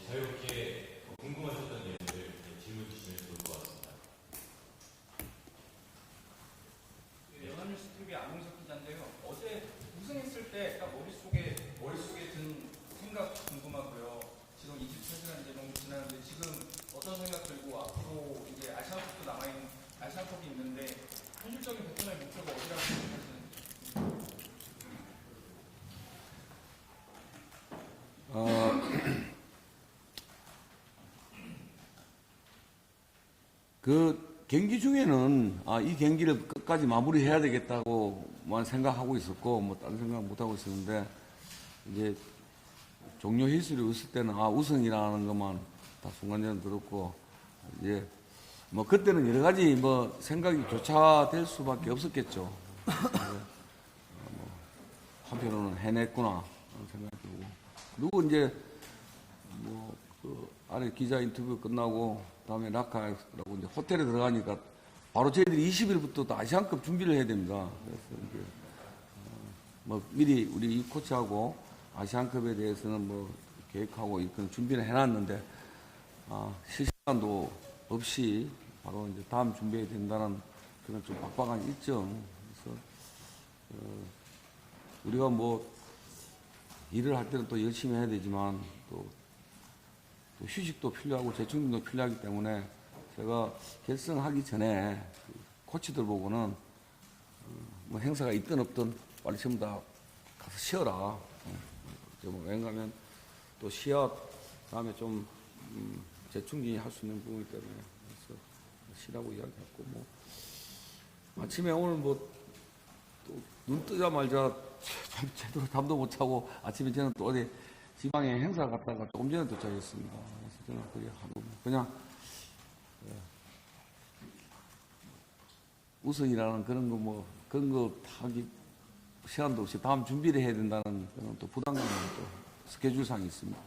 자유롭게 궁금하셨던 내용들 질문 주시면 좋을 것 같습니다. 연합뉴스 TV 안홍석 기자인데요. 어제 우승했을 때 딱 머릿속에 든 생각 궁금하고요. 지금 23시간 이제 너무 지났는데 지금 어떤 생각 들고 앞으로 이제 아시안컵도 남아있는 아시안컵이 있는데 현실적인 베트남의 목표가 어디라고 생각하시는지. 그 경기 중에는 이 경기를 끝까지 마무리해야 되겠다고만 생각하고 있었고 뭐 다른 생각 못 하고 있었는데 이제 종료 휘슬이 웃을 때는 우승이라는 것만 다 순간적으로 들었고 이제 뭐 그때는 여러 가지 뭐 생각이 교차될 수밖에 없었겠죠. 한편으로는 해냈구나 하는 생각이 들고 그리고 이제 뭐 그 아래 기자 인터뷰 끝나고 다음에 라카라고 이제 호텔에 들어가니까 바로 저희들이 20일부터 또 아시안컵 준비를 해야 됩니다. 그래서 이제 뭐 미리 우리 이 코치하고 아시안컵에 대해서는 뭐 계획하고 이런 준비를 해놨는데 실시간도 없이 바로 이제 다음 준비해야 된다는 그런 좀 빡빡한 일정. 그래서 우리가 뭐 일을 할 때는 또 열심히 해야 되지만 또 휴식도 필요하고 재충전도 필요하기 때문에 제가 결승하기 전에 코치들 보고는 뭐 행사가 있든 없든 빨리 전부 다 가서 쉬어라. 왜냐하면 또 시합 다음에 좀 재충전이 할 수 있는 부분이기 때문에 그래서 쉬라고 이야기했고 뭐 아침에 오늘 뭐 또 눈 뜨자마자 제대로 잠도 못 자고 아침에 저는 또 어디 지방에 행사 갔다가 조금 전에 도착했습니다. 그래서 저는 그게 하루 그냥 우승이라는 그런 거 뭐 그런 거 하기 시간도 없이 다음 준비를 해야 된다는 그런 또 부담감이 또 스케줄상이 있습니다.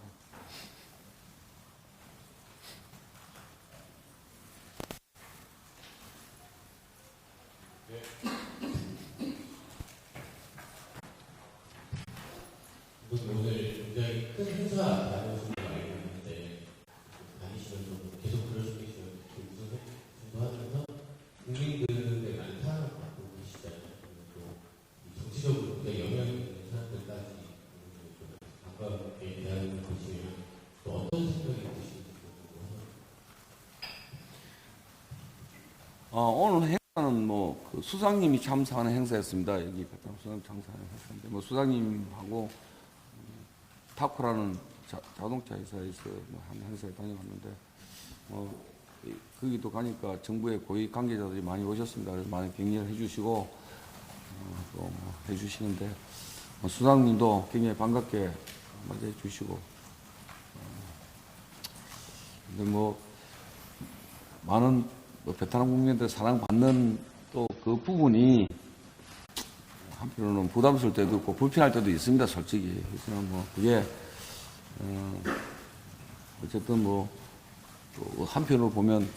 오늘 굉장히 큰 행사 다녀오신 걸 알고 있는데 다니시면서 계속 그럴 수도 있어요. 우승도 하면서 국민들의 많다는 걸 갖고 계시잖아요. 또 정치적으로 굉장히 영향이 있는 사람들까지 가깝게 대하는 걸 보시면 또 어떤 생각이 드시는지 궁금해요. 오늘 행사는 뭐 그 수장님이 참석하는 행사였습니다. 여기 베트남 수장님 참석하는 행사인데 뭐 수장님하고 타코라는 자동차 회사에서 뭐 한 행사에 다녀왔는데 거기도 가니까 정부의 고위 관계자들이 많이 오셨습니다. 그래서 많이 격려를 해주시고 또 뭐 해주시는데 수장님도 굉장히 반갑게 맞이해 주시고 근데 뭐 많은 베트남 국민들 사랑받는 또 그 부분이 한편으로는 부담스러울 때도 있고 불편할 때도 있습니다. 솔직히. 그래서 뭐 그게 어쨌든 뭐 또 한편으로 보면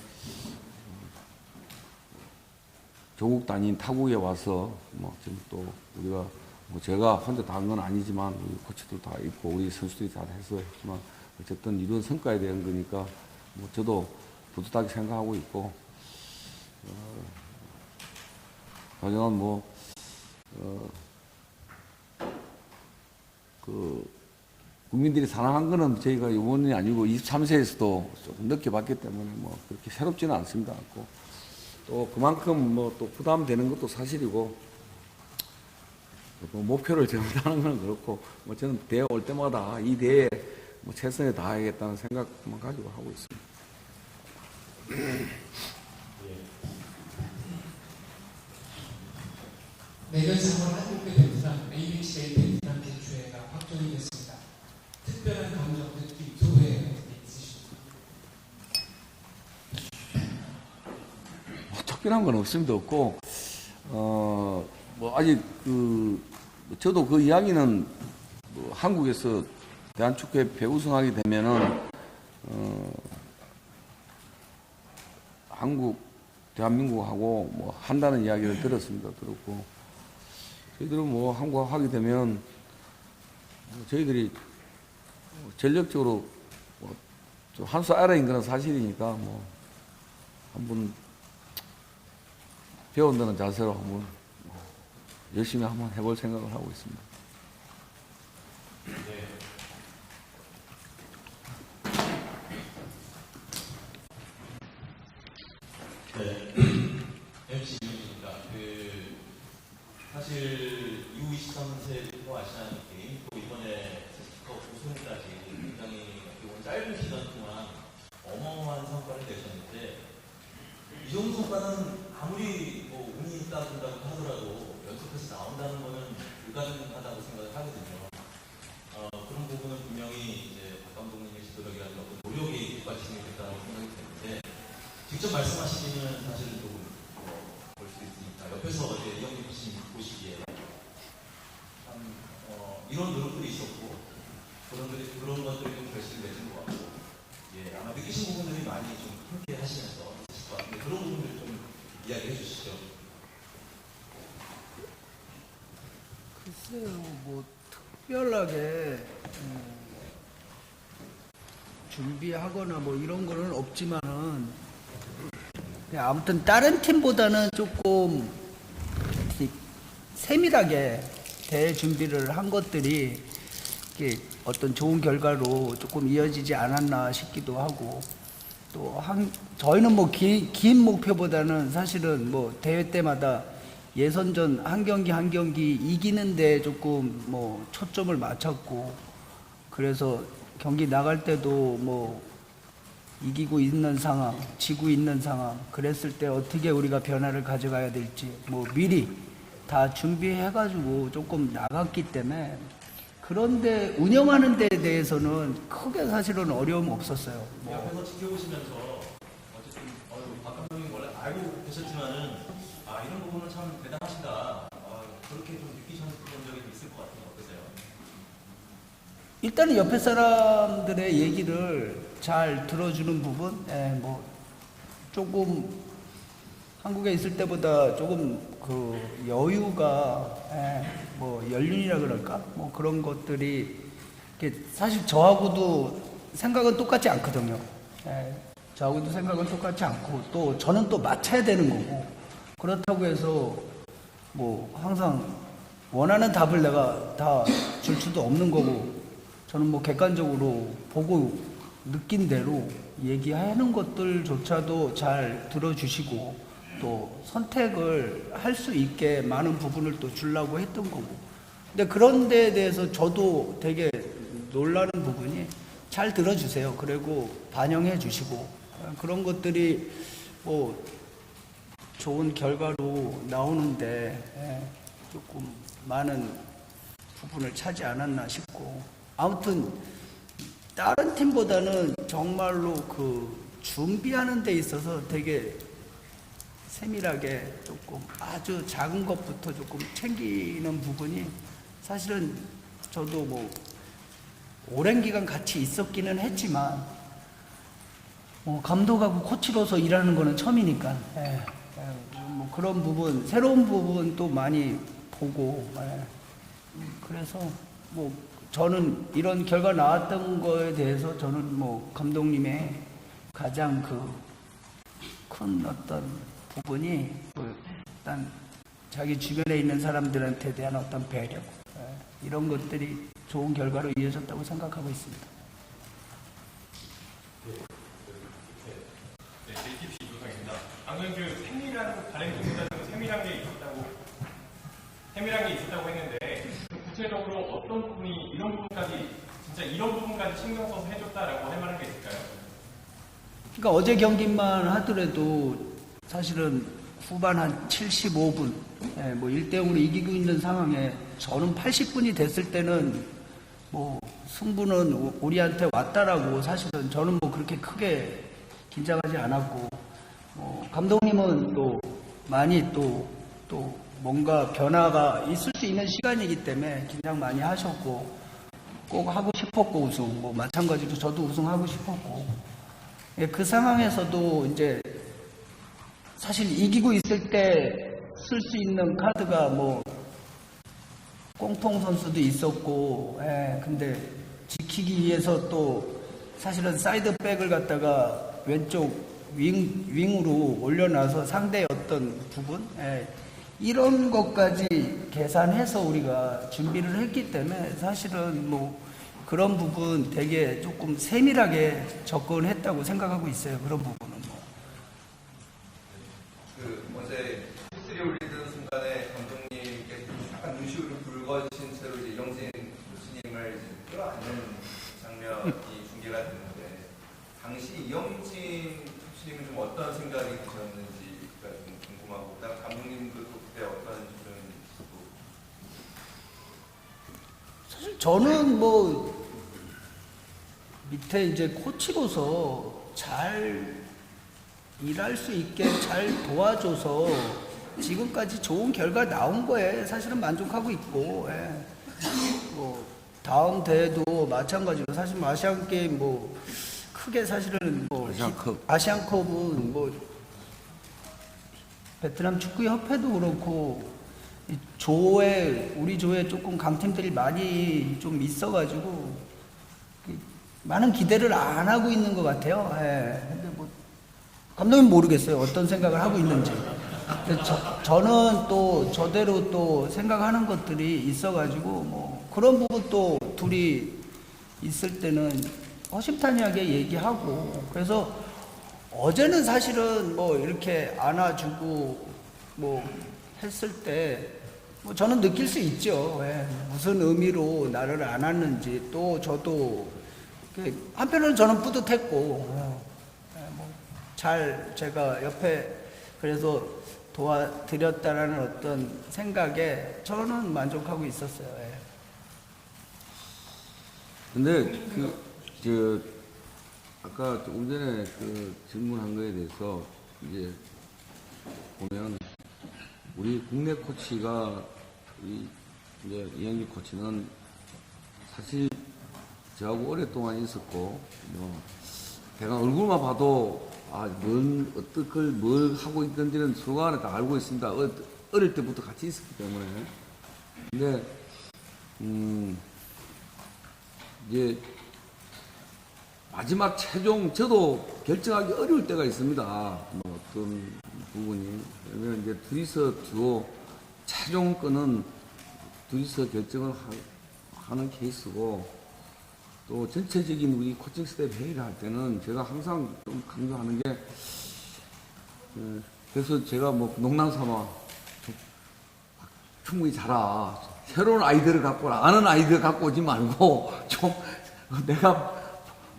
조국 단위인 타국에 와서 뭐 지금 또 우리가 뭐 제가 혼자 다 한 건 아니지만 우리 코치도 다 있고 우리 선수들이 다 해서 했지만 어쨌든 이런 성과에 대한 거니까 뭐 저도 뿌듯하게 생각하고 있고 하지만 국민들이 사랑한 거는 저희가 이번이 아니고 23세에서도 조금 늦게 봤기 때문에 뭐 그렇게 새롭지는 않습니다. 또 그만큼 뭐 또 부담되는 것도 사실이고 뭐 목표를 정하는 건 그렇고 뭐 저는 대회 올 때마다 이 대회에 뭐 최선을 다하겠다는 생각만 가지고 하고 있습니다. 내년 3월 한국대 베트남 ABCA 베트남 대주회가 확정이 됐습니다. 특별한 감정 느낌 소회 있으십니까? 특별한 건 없습니다. 없고 뭐 아직 저도 그 이야기는 뭐 한국에서 대한축구협회 우승하게 되면은 대한민국하고 뭐 한다는 이야기를 들었고 저희들은 뭐 한국 하게 되면 저희들이 전력적으로 좀 한 수 아래인 거는 사실이니까 뭐 한번 배운다는 자세로 한번 열심히 한번 해볼 생각을 하고 있습니다. 네. 네. MC 이민입니다. 사실 U23 세부 아시안 게임 또 이번에 세계컵 우승까지 굉장히 짧은 시간 동안 어마어마한 성과를 내셨는데 이 정도 성과는 아무리 뭐 운이 있다고 하더라도 연속해서 나온다는 거는 불가능하다고 생각을 하거든요. 그런 부분은 분명히 이제 박 감독님의 지도력이라든가 어떤 노력이 뒷받침이 됐다고 생각이 되는데 직접 말씀하시기는 사실은 조금 볼 수 있으니까 옆에서 이제 이영민 씨 보시기에 참 이런 노력들이 있었고 그런 것들이 좀 결실을 맺은 것 같고 예, 아마 느끼신 부분들이 많이 좀 함께 하시면서 있으실 것 같은데 그런 부분들 좀 이야기해 주시죠. 글쎄요, 뭐 특별하게 준비하거나 뭐 이런 거는 없지만은 그냥 아무튼 다른 팀보다는 조금 세밀하게 대준비를 한 것들이 이렇게 어떤 좋은 결과로 조금 이어지지 않았나 싶기도 하고 또 저희는 뭐 긴 목표보다는 사실은 뭐 대회 때마다 예선전 한 경기 이기는데 조금 뭐 초점을 맞췄고 그래서 경기 나갈 때도 뭐 이기고 있는 상황, 지고 있는 상황 그랬을 때 어떻게 우리가 변화를 가져가야 될지 뭐 미리 다 준비해가지고 조금 나갔기 때문에 그런데 운영하는 데에 대해서는 크게 사실은 어려움 없었어요. 옆에서 지켜보시면서 어쨌든 박 감독님 원래 알고 계셨지만은 이런 부분은 참 대단하시다. 그렇게 좀 느끼셨던 적이 있을 것 같아요. 어떠세요? 일단은 옆에 사람들의 얘기를 잘 들어주는 부분, 뭐 조금 한국에 있을 때보다 조금 그 여유가, 뭐 연륜이라 그럴까, 뭐 그런 것들이 사실 저하고도 생각은 똑같지 않거든요. 저하고도 생각은 똑같지 않고 또 저는 또 맞춰야 되는 거고 그렇다고 해서 뭐 항상 원하는 답을 내가 다 줄 수도 없는 거고 저는 뭐 객관적으로 보고 느낀 대로 얘기하는 것들조차도 잘 들어주시고 또 선택을 할 수 있게 많은 부분을 또 주려고 했던 거고 근데 그런 데에 대해서 저도 되게 놀라는 부분이 잘 들어주세요. 그리고 반영해 주시고 그런 것들이 뭐 좋은 결과로 나오는데 조금 많은 부분을 차지 않았나 싶고 아무튼 다른 팀보다는 정말로 그 준비하는 데 있어서 되게 세밀하게 조금 아주 작은 것부터 조금 챙기는 부분이 사실은 저도 뭐 오랜 기간 같이 있었기는 했지만 뭐 감독하고 코치로서 일하는 거는 처음이니까 뭐 그런 부분 새로운 부분도 많이 보고 그래서 뭐 저는 이런 결과 나왔던 거에 대해서 저는 뭐 감독님의 가장 그 큰 어떤 부분이 일단 자기 주변에 있는 사람들한테 대한 어떤 배려 이런 것들이 좋은 결과로 이어졌다고 생각하고 있습니다. 네, JTBC 조성입니다. 방금 그 세밀한 다른 경기자들은 세밀한 게 있었다고 했는데 구체적으로 어떤 부분이 이런 부분까지 진짜 이런 부분까지 신경 써서 해줬다라고 할 만한 게 있을까요? 그러니까 어제 경기만 하더라도 사실은 후반 한 75분, 뭐 1대0으로 이기고 있는 상황에 저는 80분이 됐을 때는 뭐 승부는 우리한테 왔다라고 사실은 저는 뭐 그렇게 크게 긴장하지 않았고, 감독님은 또 많이 또 뭔가 변화가 있을 수 있는 시간이기 때문에 긴장 많이 하셨고, 꼭 하고 싶었고 우승, 뭐 마찬가지로 저도 우승하고 싶었고, 그 상황에서도 이제 사실 이기고 있을 때 쓸 수 있는 카드가 뭐 꽁통 선수도 있었고, 근데 지키기 위해서 또 사실은 사이드백을 갖다가 왼쪽 윙으로 올려놔서 상대의 어떤 부분, 이런 것까지 계산해서 우리가 준비를 했기 때문에 사실은 뭐 그런 부분 되게 조금 세밀하게 접근했다고 생각하고 있어요. 그런 부분은 뭐. 어제 히스리 올리던 순간에 감독님께서 약간 눈시울을 붉어진 채로 이제 이영진 교수님을 이제 끌어안는 장면이 중계가 됐는데, 당시 이영진 교수님은 좀 어떤 생각이 드셨는지가 좀 궁금하고, 그다음 감독님도 또 그때 어떤 좀 사실 저는 뭐 밑에 이제 코치로서 잘 일할 수 있게 잘 도와줘서 지금까지 좋은 결과 나온 거에 사실은 만족하고 있고, 뭐 다음 대회도 마찬가지로 사실 아시안 게임 뭐 크게 사실은 뭐 아시안컵은 뭐 베트남 축구 협회도 그렇고 이 조에 우리 조에 조금 강팀들이 많이 좀 있어가지고 많은 기대를 안 하고 있는 것 같아요. 근데 뭐 감독님 모르겠어요. 어떤 생각을 하고 있는지. 근데 저는 또 저대로 또 생각하는 것들이 있어가지고 뭐 그런 부분 또 둘이 있을 때는 허심탄회하게 얘기하고, 그래서 어제는 사실은 뭐 이렇게 안아주고 뭐 했을 때 뭐 저는 느낄 수 있죠. 무슨 의미로 나를 안았는지. 또 저도 한편으로는 저는 뿌듯했고, 잘 제가 옆에 그래서 도와드렸다라는 어떤 생각에 저는 만족하고 있었어요. 근데 아까 조금 전에 그 질문한 거에 대해서 이제 보면 우리 국내 코치가 이제 이영기 코치는 사실 저하고 오랫동안 있었고, 뭐 제가 얼굴만 봐도 뭘 하고 있던지는 서로간에 다 알고 있습니다. 어릴 때부터 같이 있었기 때문에. 근데 이제 마지막 최종 저도 결정하기 어려울 때가 있습니다. 뭐 어떤 부분이. 그러면 이제 둘이서 듀오 최종권은 둘이서 결정을 하는 케이스고, 또 전체적인 우리 코칭 스텝 회의를 할 때는 제가 항상 좀 강조하는 게, 그래서 제가 뭐 농담 삼아 충분히 잘하. 새로운 아이디어를 갖고 오라. 아는 아이디어 갖고 오지 말고 좀 내가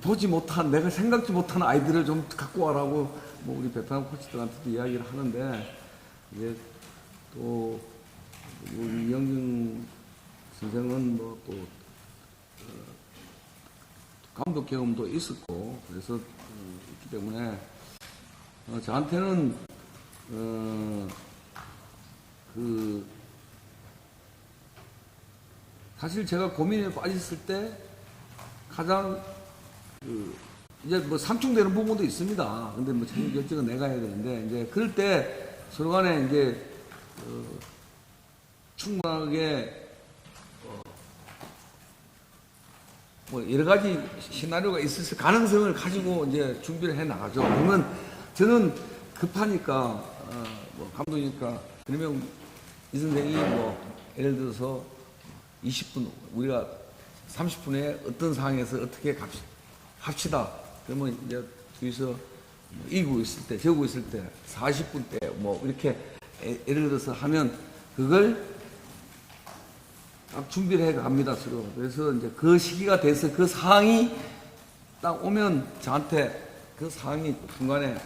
보지 못한, 내가 생각지 못한 아이디어를 좀 갖고 와라고 뭐 우리 베트남 코치들한테도 이야기를 하는데, 이게 또 우리 이영준 선생은 뭐 또 감독 경험도 있었고, 그래서 있기 때문에 저한테는 사실 제가 고민에 빠졌을 때 가장 이제 뭐 상충되는 부분도 있습니다. 근데 뭐 최종 결정은 내가 해야 되는데, 이제 그럴 때 서로 간에 이제 충분하게 뭐 여러 가지 시나리오가 있을 가능성을 가지고 이제 준비를 해 나가죠. 그러면 저는 급하니까 뭐 감독이니까, 그러면 이 선생이 뭐 예를 들어서 20분 우리가 30분에 어떤 상황에서 어떻게 합시다. 그러면 이제 뒤에서 이기고 있을 때, 저고 있을 때 40분 때 뭐 이렇게 예를 들어서 하면 그걸 딱 준비를 해 갑니다, 서로. 그래서 이제 그 시기가 돼서 그 상황이 딱 오면 저한테 그 상황이 중간에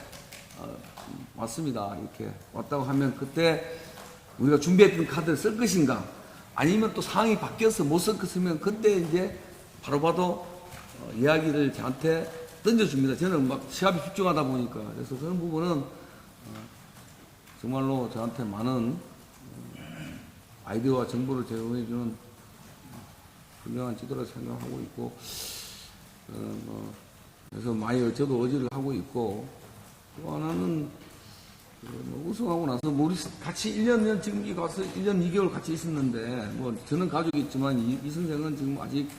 왔습니다. 이렇게 왔다고 하면 그때 우리가 준비했던 카드를 쓸 것인가, 아니면 또 상황이 바뀌어서 못 썼으면 그때 이제 바로 이야기를 저한테 던져줍니다. 저는 막 시합에 집중하다 보니까. 그래서 그런 부분은 정말로 저한테 많은 아이디어와 정보를 제공해주는 훌륭한 지도라 생각하고 있고, 그래서 많이 저도 의지를 하고 있고, 또 하나는 우승하고 나서 우리 같이 1년 지금 이 가서 1년 2개월 같이 있었는데, 뭐 저는 가족이 있지만 이 선생은 지금 아직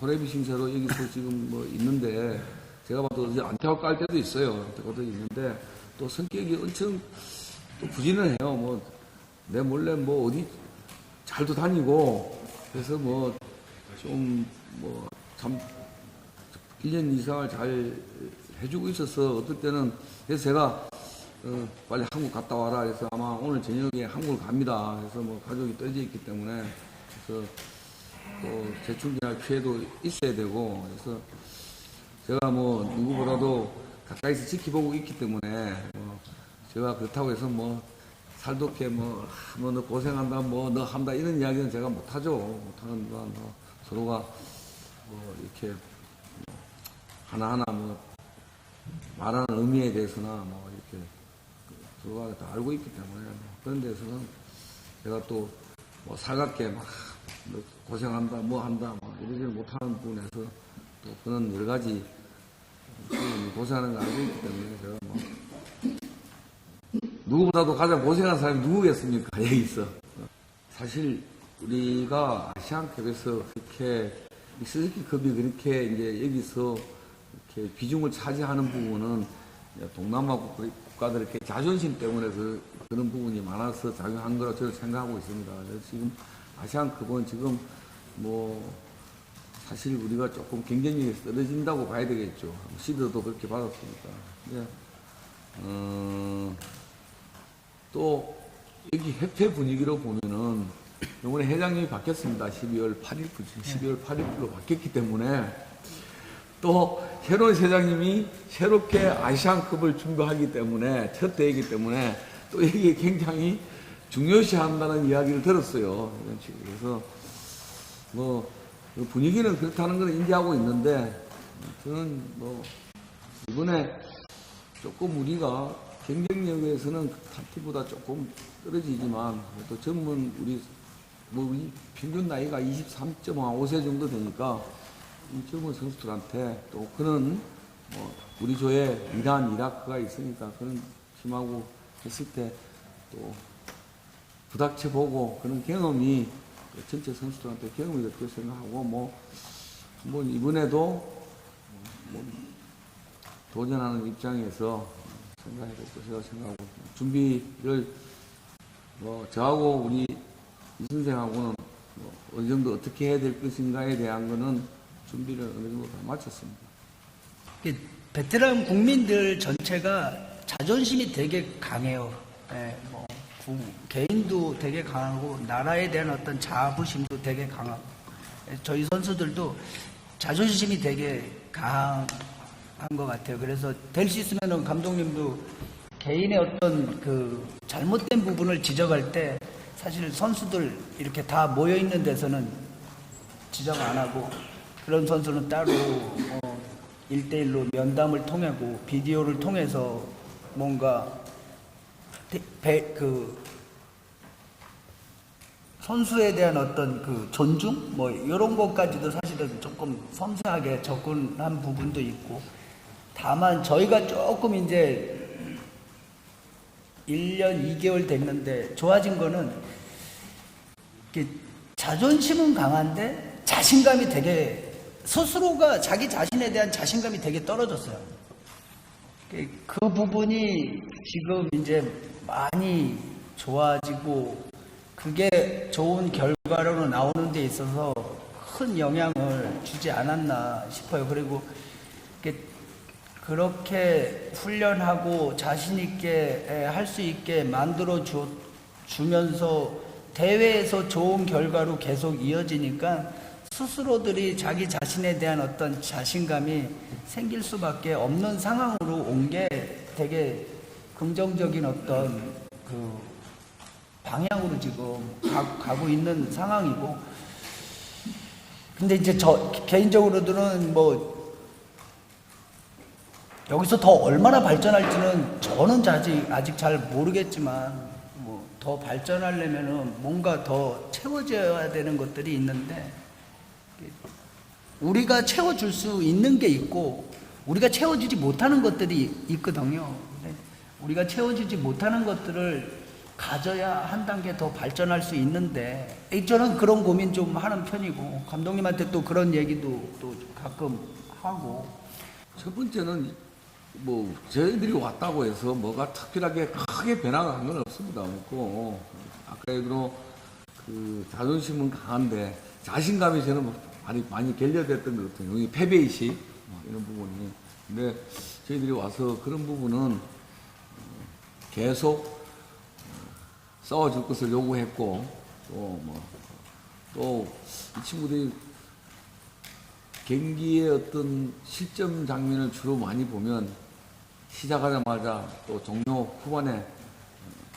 호래비신세로 여기서 지금 뭐 있는데, 제가 봐도 이제 안태화 깔 때도 있어요. 안태화도 있는데, 또 성격이 엄청 또 부지런해요. 뭐, 내 몰래 뭐 어디 잘도 다니고, 그래서 뭐, 좀, 뭐, 참, 1년 이상을 잘 해주고 있어서, 어떨 때는, 그래서 제가, 빨리 한국 갔다 와라. 그래서 아마 오늘 저녁에 한국을 갑니다. 그래서 뭐, 가족이 떨어져 있기 때문에, 그래서 또 재충전할 피해도 있어야 되고, 그래서 제가 뭐, 누구보다도 가까이서 지켜보고 있기 때문에, 제가 그렇다고 해서 뭐, 살독해 너 고생한다, 너 한다, 이런 이야기는 제가 못하죠. 못하는 건 서로가 이렇게 하나하나 말하는 의미에 대해서나 이렇게 서로가 다 알고 있기 때문에 그런 데서는 제가 또 살갑게 너 고생한다, 한다, 이러지 못하는 부분에서 또 그런 여러 가지 고생하는 걸 알고 있기 때문에 제가 누구보다도 가장 고생한 사람이 누구겠습니까? 여기서. 사실 우리가 아시안컵에서 그렇게 스즈키컵이 그렇게 이제 여기서 이렇게 비중을 차지하는 부분은 동남아 국가들 이렇게 자존심 때문에 그런 부분이 많아서 작용한 거라고 저는 생각하고 있습니다. 그래서 지금 아시안컵은 지금 사실 우리가 조금 경쟁력이 떨어진다고 봐야 되겠죠. 시드도 그렇게 받았으니까. 근데 또 여기 협회 분위기로 보면은 이번에 회장님이 바뀌었습니다. 12월 8일로 바뀌었기 때문에 또 새로운 회장님이 새롭게 아시안컵을 준비하기 때문에 첫 대회이기 때문에 또 여기에 굉장히 중요시한다는 이야기를 들었어요. 그래서 분위기는 그렇다는 걸 인지하고 있는데 저는 이번에 조금 우리가 경쟁력에서는 탑티보다 조금 떨어지지만 또 젊은 우리 평균 나이가 23.5세 정도 되니까 이 젊은 선수들한테 또 그런 우리 조에 이란, 이라크가 있으니까 그런 팀하고 했을 때 또 부닥쳐 보고 그런 경험이 전체 선수들한테 경험이 될 거라고 생각하고 한번 이번에도 도전하는 입장에서 생각해볼 것이라고 생각하고 준비를 저하고 우리 이 선생하고는 어느 정도 어떻게 해야 될 것인가에 대한 거는 준비를 어느 정도 다 마쳤습니다. 베테랑 국민들 전체가 자존심이 되게 강해요. 개인도 되게 강하고 나라에 대한 어떤 자부심도 되게 강하고 저희 선수들도 자존심이 되게 강한 것 같아요. 그래서 될 수 있으면 감독님도 개인의 어떤 그 잘못된 부분을 지적할 때 사실 선수들 이렇게 다 모여 있는 데서는 지적 안 하고 그런 선수는 따로 1대1로 면담을 통하고 비디오를 통해서 뭔가 선수에 대한 어떤 그 존중 이런 것까지도 사실은 조금 섬세하게 접근한 부분도 있고 다만 저희가 조금 이제 1년 2개월 됐는데 좋아진 거는 자존심은 강한데 자신감이 되게 스스로가 자기 자신에 대한 자신감이 되게 떨어졌어요. 그 부분이 지금 이제 많이 좋아지고 그게 좋은 결과로 나오는 데 있어서 큰 영향을 주지 않았나 싶어요. 그리고 그렇게 훈련하고 자신 있게 할 수 있게 만들어 주면서 대회에서 좋은 결과로 계속 이어지니까 스스로들이 자기 자신에 대한 어떤 자신감이 생길 수밖에 없는 상황으로 온 게 되게 긍정적인 어떤 그 방향으로 지금 가고 있는 상황이고 근데 이제 저 개인적으로는 여기서 더 얼마나 발전할지는 저는 아직 잘 모르겠지만 더 발전하려면은 뭔가 더 채워져야 되는 것들이 있는데 우리가 채워줄 수 있는 게 있고 우리가 채워주지 못하는 것들이 있거든요. 우리가 채워주지 못하는 것들을 가져야 한 단계 더 발전할 수 있는데 저는 그런 고민 좀 하는 편이고 감독님한테 또 그런 얘기도 또 가끔 하고. 첫 번째는 뭐 저희들이 왔다고 해서 뭐가 특별하게 크게 변화가 한 건 없습니다. 없고 아까 얘기로 그 자존심은 강한데 자신감이 저는 많이 결여됐던 것 같아요. 여기 패배의식 이런 부분이. 근데 저희들이 와서 그런 부분은 계속 싸워줄 것을 요구했고 또 이 친구들이 경기의 어떤 실점 장면을 주로 많이 보면 시작하자마자 또 종료 후반에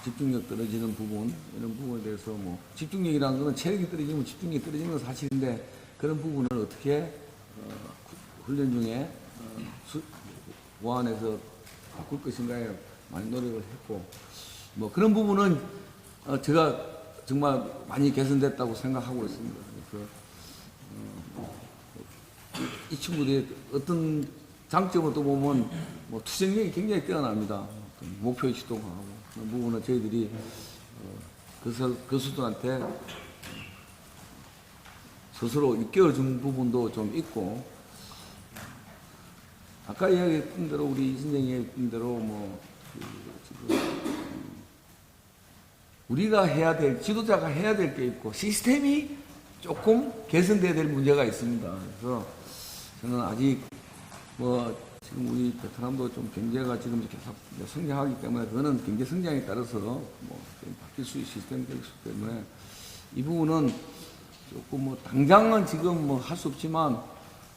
집중력 떨어지는 부분, 이런 부분에 대해서 뭐 집중력이라는 것은 체력이 떨어지면 집중력이 떨어지는 건 사실인데 그런 부분을 어떻게 훈련 중에 보완해서 바꿀 것인가에 많이 노력을 했고 뭐 그런 부분은 제가 정말 많이 개선됐다고 생각하고 있습니다. 그래서 이 친구들의 어떤 장점을 또 보면 뭐 투쟁력이 굉장히 뛰어납니다. 목표의식도 강하고 그런 부분은 저희들이 교수들한테 스스로 일깨워준 부분도 좀 있고 아까 이야기했던 대로 우리 이 선생님이 했던 대로 뭐 지금 우리가 해야 될 지도자가 해야 될 게 있고 시스템이 조금 개선돼야 될 문제가 있습니다. 그래서 저는 아직 뭐 지금 우리 베트남도 좀 경제가 지금 계속 성장하기 때문에 그거는 경제 성장에 따라서 뭐 좀 바뀔 수 있는 시스템이 되기 때문에 이 부분은 조금 뭐 당장은 지금 뭐 할 수 없지만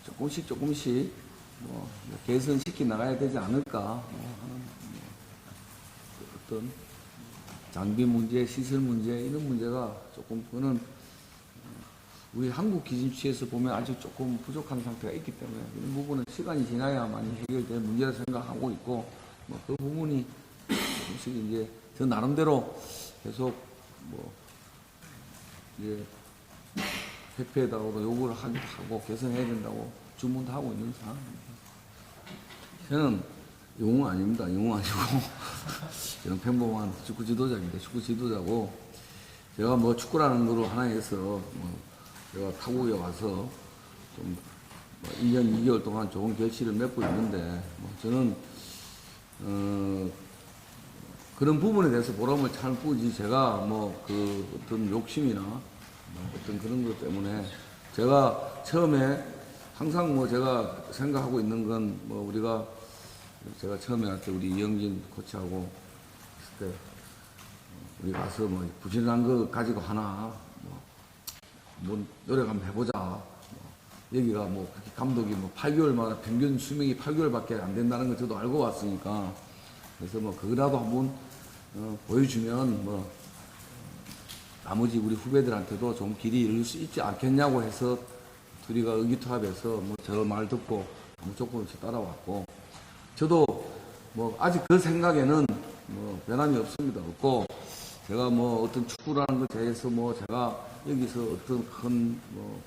조금씩 뭐 개선시켜 나가야 되지 않을까 하는 어떤 장비 문제, 시설 문제 이런 문제가 조금 그거는 우리 한국 기준치에서 보면 아직 조금 부족한 상태가 있기 때문에 이런 부분은 시간이 지나야 많이 해결될 문제라 생각하고 있고 뭐 그 부분이 조금씩 이제 저 나름대로 계속 뭐 이제 협회에다가도 요구를 하고 개선해야 된다고 주문도 하고 있는 상황입니다. 저는 영웅 아닙니다. 영웅 아니고 저는 평범한 축구 지도자입니다. 축구 지도자고 제가 뭐 축구라는 거로 하나에서 뭐 제가 타국에 와서 좀 1년 2개월 동안 좋은 결실을 맺고 있는데 뭐 저는 그런 부분에 대해서 보람을 찾을 뿐이지 제가 뭐 그 어떤 욕심이나 뭐 어떤 그런 것 때문에 제가 처음에 항상 뭐 제가 생각하고 있는 건 뭐 우리가 제가 처음에 할 때 우리 이영진 코치하고 있을 때 우리 가서 뭐 부진한 거 가지고 하나 뭐 노력 한번 해보자. 뭐 여기가 뭐 감독이 뭐 8개월마다 평균 수명이 8개월밖에 안 된다는 걸 저도 알고 왔으니까 그래서 뭐 그거라도 한번 보여주면 뭐 나머지 우리 후배들한테도 좀 길이 열릴 수 있지 않겠냐고 해서 둘이가 의기투합해서 뭐 저 말 듣고 무조건 없이 따라왔고 저도 뭐 아직 그 생각에는 뭐 변함이 없습니다. 없고 제가 뭐 어떤 축구라는 것에 대해서 뭐 제가 여기서 어떤 큰 뭐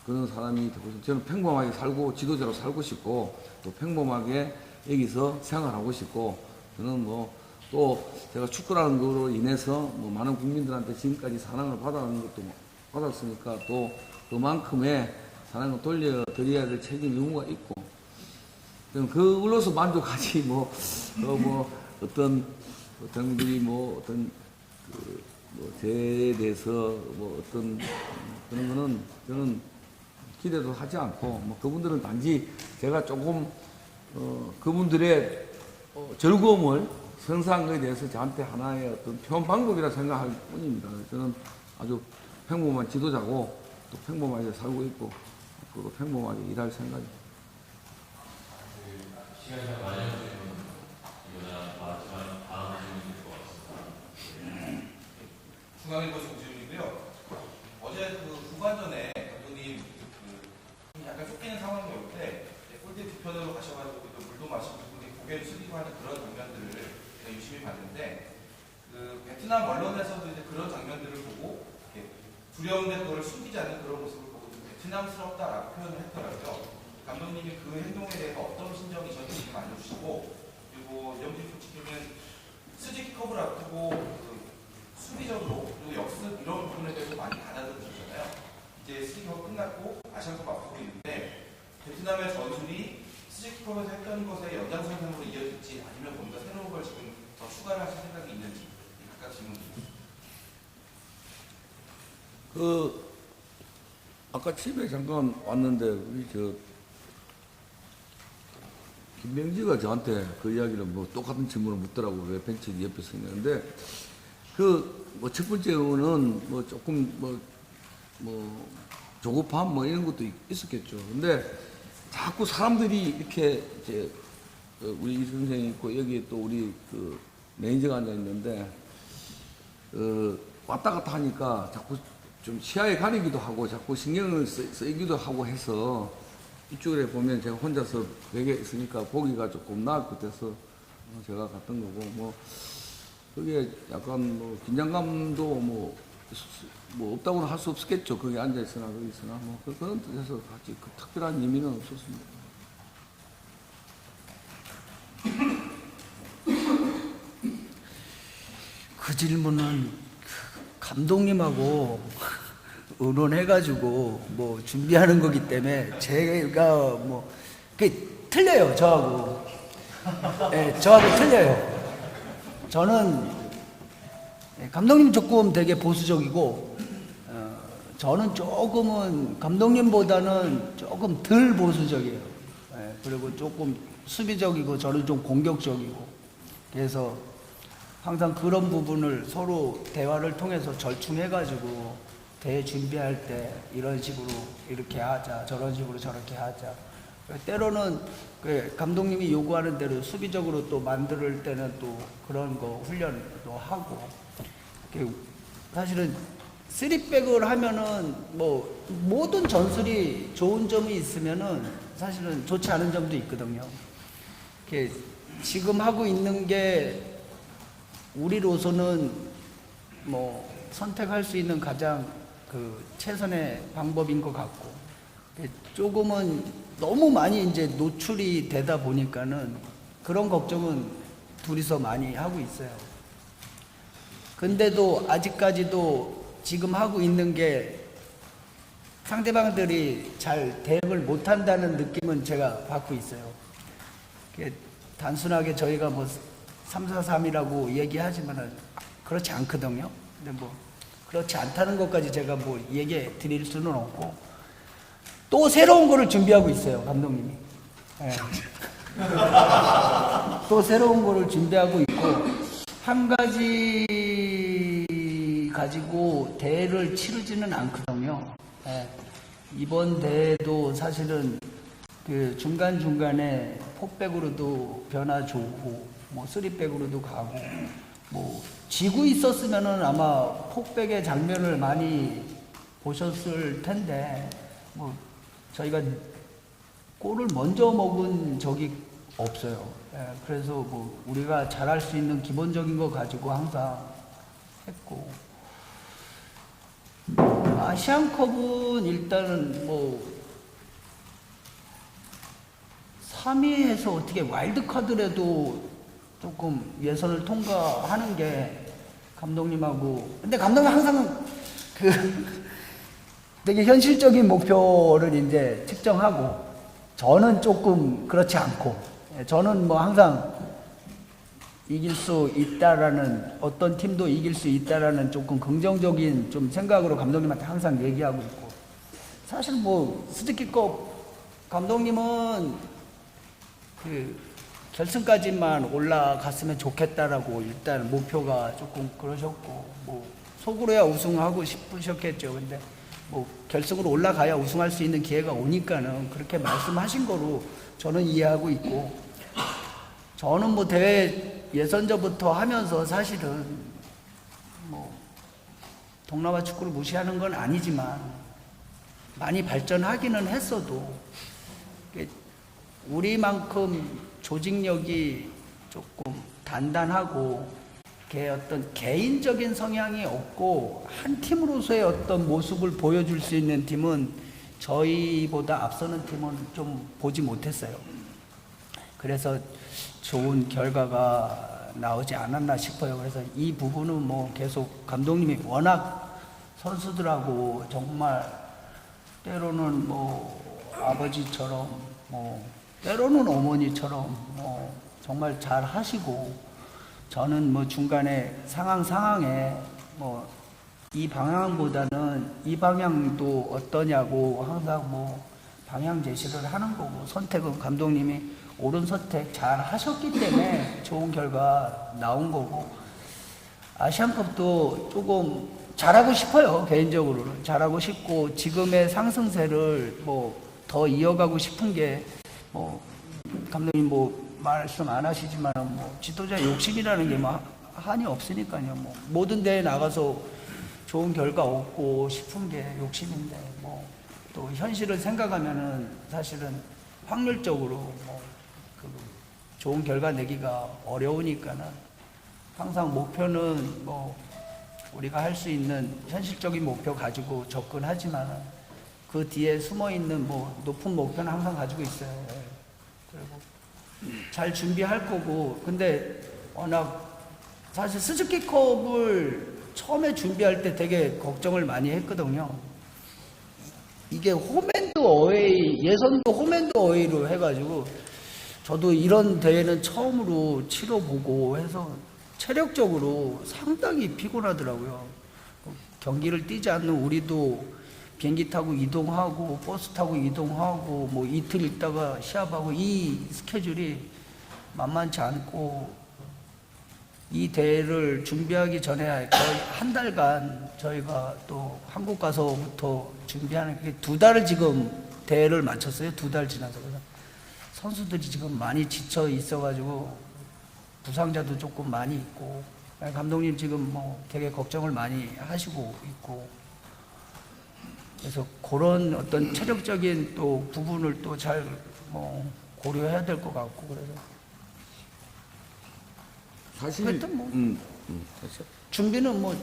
그런 사람이 되고 저는 평범하게 살고 지도자로 살고 싶고 또 평범하게 여기서 생활하고 싶고 저는 뭐 또 제가 축구라는 거로 인해서 뭐 많은 국민들한테 지금까지 사랑을 받아온 것도 받았으니까 또 그만큼의 사랑을 돌려드려야 될 책임 의무가 있고 그걸로서 만족하지 뭐 어떤 분들이 뭐 어떤 뭐 저에 대해서 뭐 어떤 그런 거는 저는 기대도 하지 않고 뭐 그분들은 단지 제가 조금 그분들의 즐거움을 선사한 것에 대해서 저한테 하나의 어떤 표현 방법이라 생각할 뿐입니다. 저는 아주 평범한 지도자고 또 평범하게 살고 있고 앞으로도 평범하게 일할 생각입니다. 시간이 다 많이 걸리면 이거나 마지막 다음 질문일 것 같습니다. 중앙일보 정지훈이고요. 어제 그 후반전에 감독님 약간 쫓기는 상황이 올 때 골대 뒤편으로 가셔가지고 또 물도 마시고 고개를 숙이고 하는 그런 장면들을 제가 유심히 봤는데 그 베트남 언론에서도 이제 그런 장면들을 보고 두려운데 그걸 숨기지 않는 그런 모습을 보고 좀 베트남스럽다라고 표현을 했더라고요. 감독님이 그 행동에 대해서 어떤 심정이셨는지 알려주시고 그리고 염진 코치님은 수직컵을 앞두고 수비적으로 그리고 역습 이런 부분에 대해서 많이 받아들여주셨잖아요. 이제 수직컵 끝났고 아시안컵 앞두고 있는데 베트남의 전술이 수직컵에서 했던 것의 연장선상으로 이어질지 아니면 뭔가 새로운 걸 지금 더 추가를 하실 생각이 있는지 각각 질문 드립니다. 아까 집에 잠깐 왔는데 우리 김명지가 저한테 그 이야기를 뭐 똑같은 질문을 묻더라고. 왜 벤치 옆에 서 있는데 뭐 첫 번째는 뭐 조금 뭐 조급함 뭐 이런 것도 있었겠죠. 근데 자꾸 사람들이 이렇게 이제 우리 이 선생이 있고 여기 또 우리 그 매니저가 앉아 있는데 왔다 갔다 하니까 자꾸 좀 시야에 가리기도 하고 자꾸 신경을 쓰이기도 하고 해서 이쪽에 보면 제가 혼자서 벽에 있으니까 보기가 조금 나을 것 같아서 제가 갔던 거고 뭐 그게 약간 뭐 긴장감도 뭐 없다고는 할 수 없었겠죠. 거기 앉아 있으나 거기 있으나 뭐 그런 뜻에서 같이 그 특별한 의미는 없었습니다. 그 질문은 감독님하고 의논해가지고 뭐 준비하는 거기 때문에 제가 뭐 그게 틀려요. 저하고 저하고 틀려요. 저는 감독님 조금 되게 보수적이고 저는 조금은 감독님보다는 조금 덜 보수적이에요. 그리고 조금 수비적이고 저는 좀 공격적이고 그래서 항상 그런 부분을 서로 대화를 통해서 절충해가지고 대회 준비할 때 이런 식으로 이렇게 하자 저런 식으로 저렇게 하자 때로는 감독님이 요구하는 대로 수비적으로 또 만들 때는 또 그런 거 훈련도 하고 사실은 3백을 하면은 뭐 모든 전술이 좋은 점이 있으면은 사실은 좋지 않은 점도 있거든요. 지금 하고 있는 게 우리로서는 뭐 선택할 수 있는 가장 그 최선의 방법인 것 같고 조금은 너무 많이 이제 노출이 되다 보니까는 그런 걱정은 둘이서 많이 하고 있어요. 근데도 아직까지도 지금 하고 있는 게 상대방들이 잘 대응을 못한다는 느낌은 제가 받고 있어요. 단순하게 저희가 뭐 3-4-3이라고 얘기하지만은 그렇지 않거든요. 근데 뭐 그렇지 않다는 것까지 제가 뭐 얘기해 드릴 수는 없고 또 새로운 거를 준비하고 있어요, 감독님이. 또 새로운 거를 준비하고 있고 한 가지 가지고 대회를 치르지는 않거든요. 이번 대회도 사실은 그 중간중간에 폭백으로도 변화 주고 뭐 3백으로도 가고 뭐 지고 있었으면은 아마 폭백의 장면을 많이 보셨을 텐데 뭐 저희가 골을 먼저 먹은 적이 없어요. 그래서 뭐 우리가 잘할 수 있는 기본적인 거 가지고 항상 했고 아시안컵은 일단은 뭐 3위에서 어떻게 와일드카드라도 조금 예선을 통과하는 게 감독님하고 근데 감독님 항상 그 되게 현실적인 목표를 이제 측정하고 저는 조금 그렇지 않고 저는 뭐 항상 이길 수 있다라는 어떤 팀도 이길 수 있다라는 조금 긍정적인 좀 생각으로 감독님한테 항상 얘기하고 있고 사실 뭐 스즈키컵 감독님은 그 결승까지만 올라갔으면 좋겠다라고 일단 목표가 조금 그러셨고 뭐 속으로야 우승하고 싶으셨겠죠. 근데 뭐 결승으로 올라가야 우승할 수 있는 기회가 오니까는 그렇게 말씀하신 거로 저는 이해하고 있고 저는 뭐 대회 예선전부터 하면서 사실은 뭐 동남아 축구를 무시하는 건 아니지만 많이 발전하기는 했어도 우리만큼 조직력이 조금 단단하고 어떤 개인적인 성향이 없고 한 팀으로서의 어떤 모습을 보여줄 수 있는 팀은 저희보다 앞서는 팀은 좀 보지 못했어요. 그래서 좋은 결과가 나오지 않았나 싶어요. 그래서 이 부분은 뭐 계속 감독님이 워낙 선수들하고 정말 때로는 뭐 아버지처럼 뭐 때로는 어머니처럼 뭐 정말 잘 하시고, 저는 뭐 중간에 상황에 뭐 이 방향보다는 이 방향도 어떠냐고 항상 뭐 방향 제시를 하는 거고, 선택은 감독님이 옳은 선택 잘 하셨기 때문에 좋은 결과 나온 거고, 아시안컵도 조금 잘하고 싶어요. 개인적으로는 잘하고 싶고, 지금의 상승세를 뭐 더 이어가고 싶은 게, 뭐 감독님 뭐 말씀 안 하시지만 뭐 지도자 욕심이라는 게 뭐 한이 없으니까요. 뭐 모든 대회 나가서 좋은 결과 얻고 싶은 게 욕심인데, 뭐 또 현실을 생각하면은 사실은 확률적으로 뭐 그 좋은 결과 내기가 어려우니까는 항상 목표는 뭐 우리가 할 수 있는 현실적인 목표 가지고 접근하지만은 그 뒤에 숨어 있는 뭐 높은 목표는 항상 가지고 있어요. 그리고 잘 준비할 거고, 근데 워낙 사실 스즈키컵을 처음에 준비할 때 되게 걱정을 많이 했거든요. 이게 홈앤드 어웨이, 예선도 홈앤드 어웨이로 해가지고, 저도 이런 대회는 처음으로 치러보고 해서 체력적으로 상당히 피곤하더라고요. 경기를 뛰지 않는 우리도 비행기 타고 이동하고 버스 타고 이동하고 뭐 이틀 있다가 시합하고, 이 스케줄이 만만치 않고, 이 대회를 준비하기 전에 거의 한 달간 저희가 또 한국 가서부터 준비하는 게 2달을 지금 대회를 마쳤어요. 2달 지나서. 그래서 선수들이 지금 많이 지쳐 있어가지고 부상자도 조금 많이 있고, 감독님 지금 뭐 되게 걱정을 많이 하시고 있고, 그래서 그런 어떤 체력적인 또 부분을 또 잘 뭐 고려해야 될 것 같고, 그래서 사실 하여튼 뭐 됐어. 준비는 뭐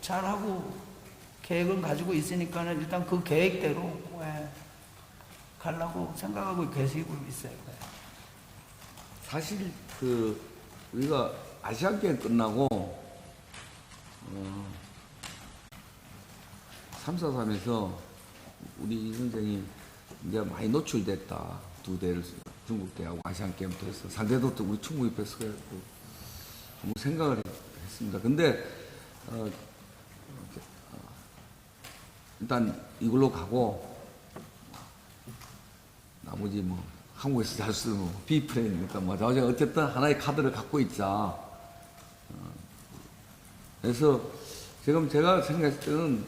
잘하고 계획은 가지고 있으니까는 일단 그 계획대로 가려고 생각하고 계시고 있어요. 사실 그 우리가 아시안 게임 끝나고 343에서 우리 이 선생이 이제 많이 노출됐다. 2대를 중국 대하고 아시안 게임도 해서 상대도 또 우리 충분히 뺐어가지고 한번 생각을 했습니다. 근데 일단 이걸로 가고, 나머지 뭐 한국에서 잘 쓰는 비프레임이니까 뭐 어쨌든 하나의 카드를 갖고 있자. 그래서 지금 제가 생각했을 때는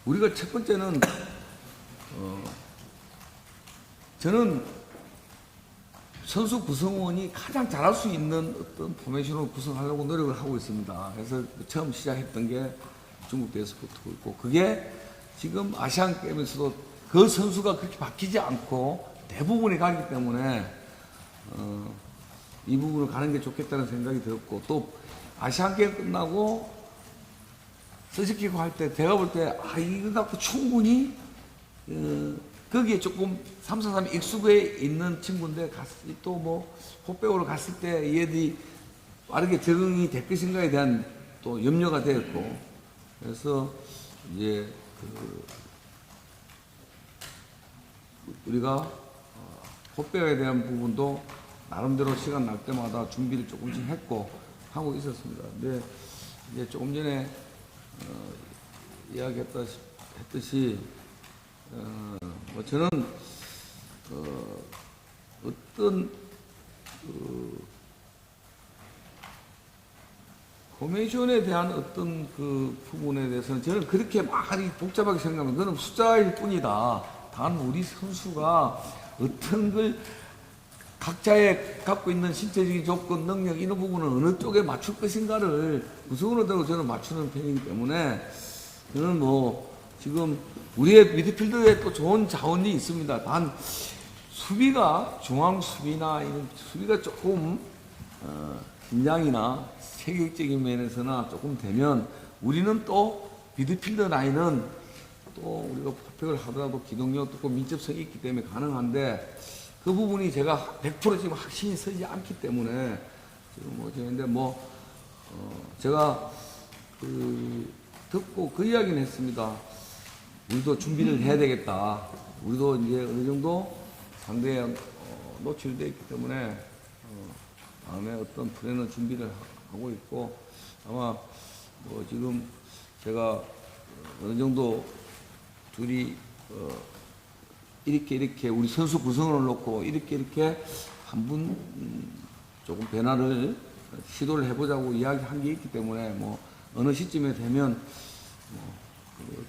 우리가 첫 번째는 저는 선수 구성원이 가장 잘할 수 있는 어떤 포메이션을 구성하려고 노력을 하고 있습니다. 그래서 처음 시작했던 게 중국 대회에서부터 있고, 그게 지금 아시안 게임에서도 그 선수가 그렇게 바뀌지 않고 대부분이 가기 때문에 이 부분을 가는 게 좋겠다는 생각이 들었고, 또 아시안 게임 끝나고 스즈키컵 할 때 제가 볼 때 이거 갖고 충분히 거기에 조금 343 익숙해 있는 친구인데 또 뭐 호백으로 갔을 때 얘들이 빠르게 적응이 될 것인가에 대한 또 염려가 되었고, 그래서 이제 우리가 호백에 대한 부분도 나름대로 시간 날 때마다 준비를 조금씩 했고 하고 있었습니다. 근데 이제 조금 전에 이야기했듯이 뭐 저는 어떤 포메이션에 대한 어떤 그 부분에 대해서는 저는 그렇게 많이 복잡하게 생각하면 그건 숫자일 뿐이다. 단 우리 선수가 어떤 걸 각자의 갖고 있는 신체적인 조건, 능력 이런 부분을 어느 쪽에 맞출 것인가를 구성으로 들고 저는 맞추는 편이기 때문에, 저는 뭐 지금 우리의 미드필더에 또 좋은 자원이 있습니다. 단 수비가, 중앙 수비나 이런 수비가 조금 긴장이나 체격적인 면에서나 조금 되면, 우리는 또 미드필더 라인은 또 우리가 포백을 하더라도 기동력도 있고 민첩성이 있기 때문에 가능한데, 그 부분이 제가 100% 지금 확신이 서지 않기 때문에 지금 뭐 저인데 제가 듣고 그 이야기는 했습니다. 우리도 준비를 해야 되겠다. 우리도 이제 어느 정도 상대에 노출되어 있기 때문에 다음에 어떤 플랜은 준비를 하고 있고, 아마 지금 제가 어느 정도 둘이 이렇게 우리 선수 구성을 놓고 이렇게 한 분 조금 변화를 시도를 해보자고 이야기한 게 있기 때문에 어느 시점에 되면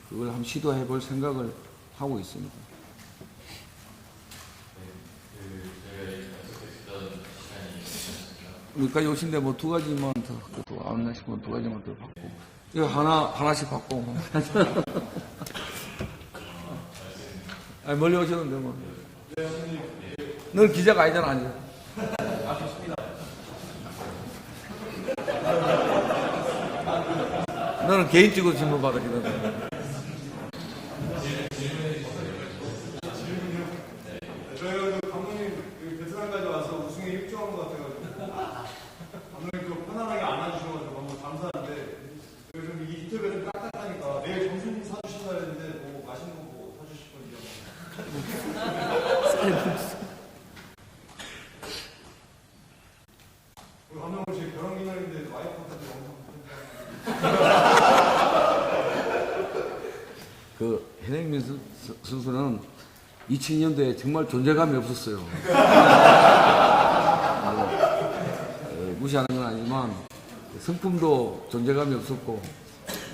그걸 한번 시도해 볼 생각을 하고 있습니다. 여기까지 오신데 두 가지만 더, 안 하시면 두 가지만 더 받고. 이거 하나씩 받고. 아니, 멀리 오셨는데 넌 기자가 아니잖아, 아직. 좋습니다. 너는 개인적으로 질문 받았기 때문에. 저희가 감독님 베트남까지 와서 우승에 일조한 것 같아가지고 감독님 좀 편안하게 안아주셔가지고 너무 감사한데 요즘 이 인터뷰가 좀 딱딱하니까 내일 점심 사주신다 했는데 맛있는 거 사주실 건지 감독님 지금 결혼 기념인데 와이프한테 엄청 henegmin 선수는 2000년도에 정말 존재감이 없었어요. 무시하는 건 아니지만 성품도 존재감이 없었고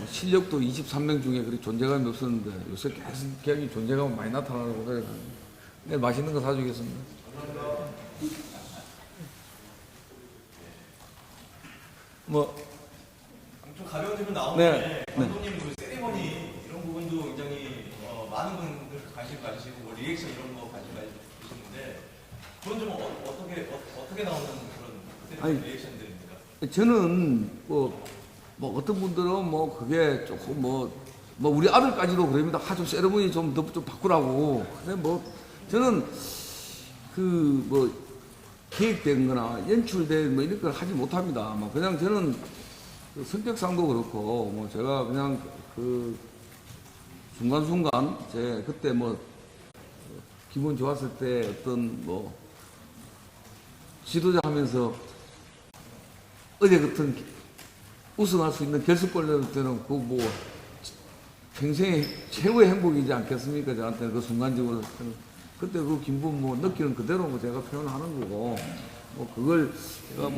실력도 23명 중에 그렇게 존재감이 없었는데 요새 계속 굉장히 존재감이 많이 나타나고 그래요. 내일 맛있는 거 사주겠습니다. 좀 가벼운 질문 나오는데 네. 감독님 그 세리머니 이런 부분도 굉장히 많은 분들 관심 가지시고 리액션 이런 거 관심 가지시는데 그건 좀 어떻게 나오는 그런 리액션들입니까? 저는 어떤 분들은 그게 조금 우리 아들까지도 그럽니다. 좀 세레머니 좀 바꾸라고. 근데 저는 기획된 거나 연출된 이런 걸 하지 못합니다. 그냥 저는 성격상도 그렇고 제가 그냥 순간순간 제 그때 기분 좋았을 때 어떤 지도자 하면서 어제 같은 우승할 수 있는 결승골 넣을 때는 평생의 최고의 행복이지 않겠습니까? 저한테는 그 순간적으로 그때 그 기분 느끼는 그대로 제가 표현하는 거고 그걸 제가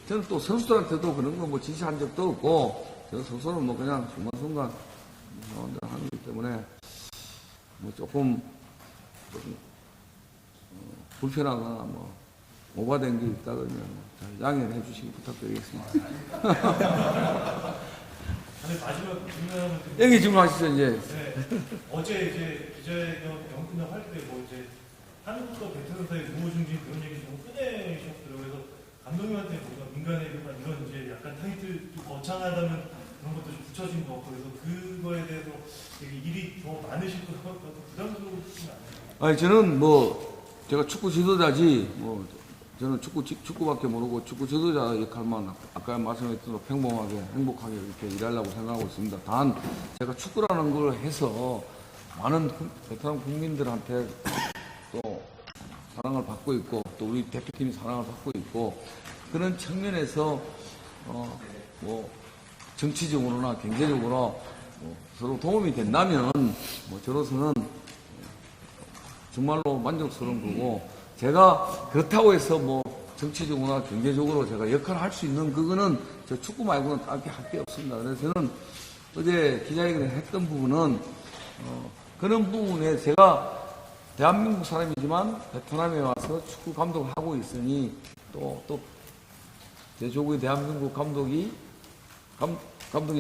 저는 또 선수들한테도 그런 거 지시한 적도 없고 저 선수는 그냥 순간순간 하는 거기 때문에 조금 불편하거나 오버된 게 있다 그러면 잘 양해해 주시기 부탁드리겠습니다. 아니 마지막 질문하면 여기 질문하시죠 이제. 네. 어제 이제 기자회견 끝나고 할 때 이제 한국과 베트남 사이 무호 중진 그런 얘기 좀 꺼내셨더라고요. 그래서 감독님한테 뭔가 민간회견이나 이런 이제 약간 타이틀 좀 거창하다면 그런 것도 좀 붙여진 것 같고 그래서 그거에 대해서 되게 일이 더 많으실 것 같고 부담스러우시진 않아요? 아니 저는 제가 축구 지도자지 저는 축구밖에 모르고 축구 지도자 역할만 아까 말씀했던 평범하게 행복하게 이렇게 일하려고 생각하고 있습니다. 단 제가 축구라는 걸 해서 많은 베트남 국민들한테 또 사랑을 받고 있고 또 우리 대표팀이 사랑을 받고 있고 그런 측면에서 정치적으로나 경제적으로 서로 도움이 된다면 저로서는 정말로 만족스러운 거고 제가 그렇다고 해서 정치적으로나 경제적으로 제가 역할을 할 수 있는 그거는 저 축구 말고는 딱히 할 게 없습니다. 그래서 저는 어제 기자회견에 했던 부분은 그런 부분에 제가 대한민국 사람이지만 베트남에 와서 축구 감독을 하고 있으니 또 제 조국의 대한민국 감독인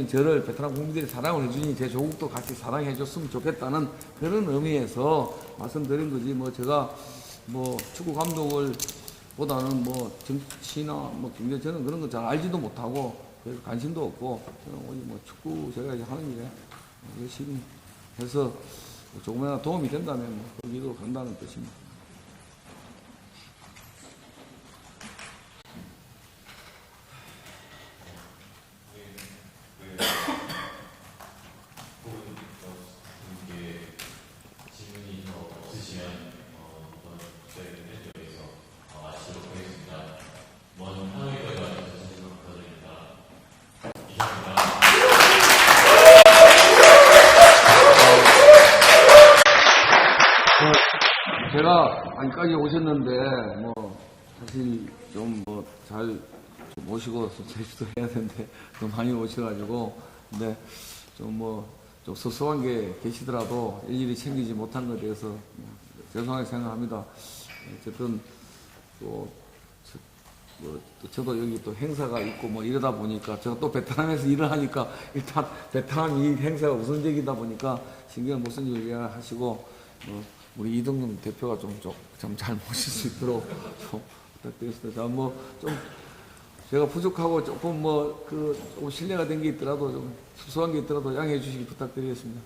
저를 베트남 국민들이 사랑을 해주니 제 조국도 같이 사랑해 줬으면 좋겠다는 그런 의미에서 말씀드린 거지 제가 축구 감독을 보다는 정치나 경제 저는 그런 거 잘 알지도 못하고 그래서 관심도 없고 저는 오직 축구 제가 이제 하는 일에 열심히 해서 조금이나마 도움이 된다면 거기로 간다는 뜻입니다. 안까지 오셨는데, 뭐, 사실 좀 뭐, 잘 모시고 제주도 해야 되는데, 너무 많이 오셔가지고, 근데 좀 뭐, 좀 소소한 게 계시더라도 일일이 챙기지 못한 것에 대해서 죄송하게 생각합니다. 어쨌든, 또, 또 저도 여기 또 행사가 있고 뭐 이러다 보니까 제가 또 베트남에서 일을 하니까 일단 베트남 이 행사가 우선적이다 보니까 신경을 못 쓰는 일 하시고 우리 이동영 대표가 좀 잘 모실 수 있도록 좀 부탁드리겠습니다. 뭐 좀 제가 부족하고 조금 뭐 조금 신뢰가 된 게 있더라도 좀 소소한 게 있더라도 양해해 주시기 부탁드리겠습니다.